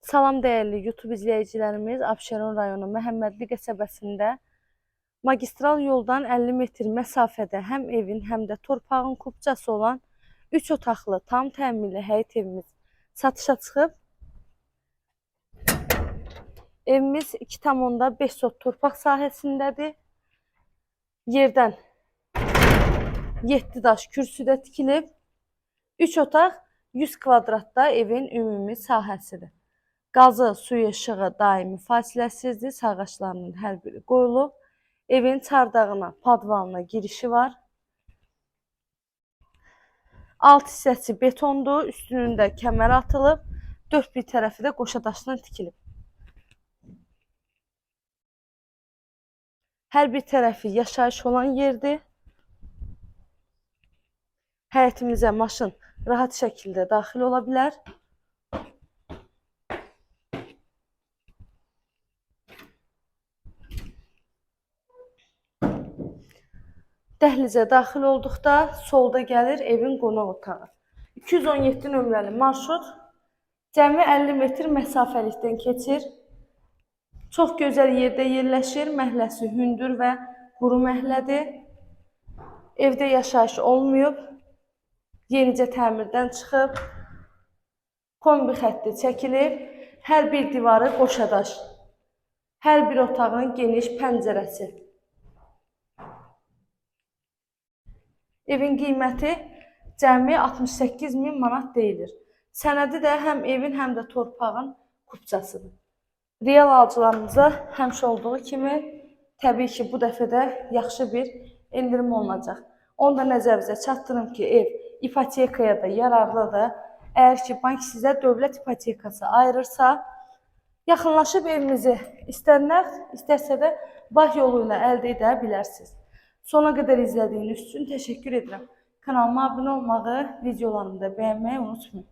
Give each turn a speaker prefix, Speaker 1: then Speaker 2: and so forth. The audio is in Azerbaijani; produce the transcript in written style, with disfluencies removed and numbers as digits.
Speaker 1: Salam dəyərli YouTube izləyicilərimiz, Abşeron rayonu Məhəmmədli qəsəbəsində magistral yoldan 50 metr məsafədə həm evin, həm də torpağın kupçası olan 3 otaqlı, tam təminli həyət evimiz satışa çıxıb. Evimiz 2,5 sot torpaq sahəsindədir. Yerdən 7 daş kürsüdə tikilib. 3 otaq 100 kvadratda evin ümumi sahəsidir. Qazı, suyu, işığı daimi fasiləsizdir. Sağaçlarının hər biri qoyulub. Evin çardağına, padvalına girişi var. Alt hissəsi betondur. Üstünün də kəmər atılıb. Dörd bir tərəfi də qoşadaşla tikilib. Hər bir tərəfi yaşayış olan yerdir. Həyətimizə maşın rahat şəkildə daxil ola bilər. Dəhlizə daxil olduqda solda gəlir evin qonaq otağı. 217 nömrəli marşrut cəmi 50 metr məsafəlikdən keçir. Çox gözəl yerdə yerləşir. Məhəlləsi hündür və quru məhəllədir. Evdə yaşayış olmayıb. Yenicə təmirdən çıxıb. Kombi xətti çəkilib. Hər bir divarı qoşadaş. Hər bir otağın geniş pəncərəsi. Evin qiyməti cəmi 68.000 manat deyilir. Sənədi də həm evin, həm də torpağın kupçasıdır. Real alıcılarımıza həmişə olduğu kimi təbii ki, bu dəfə də yaxşı bir endirim olunacaq. Onu da nəzərinizə çatdırım ki, ev ipotekaya da yararlıdır. Əgər ki, bank sizə dövlət ipotekası ayırırsa, yaxınlaşıb evinizi istər nəqd, istərsə də bank yolu ilə əldə edə bilərsiniz. Sona qədər izlədiyiniz üçün təşəkkür edirəm. Kanalıma abunə olmağı, videolarımı da bəyənməyi unutmayın.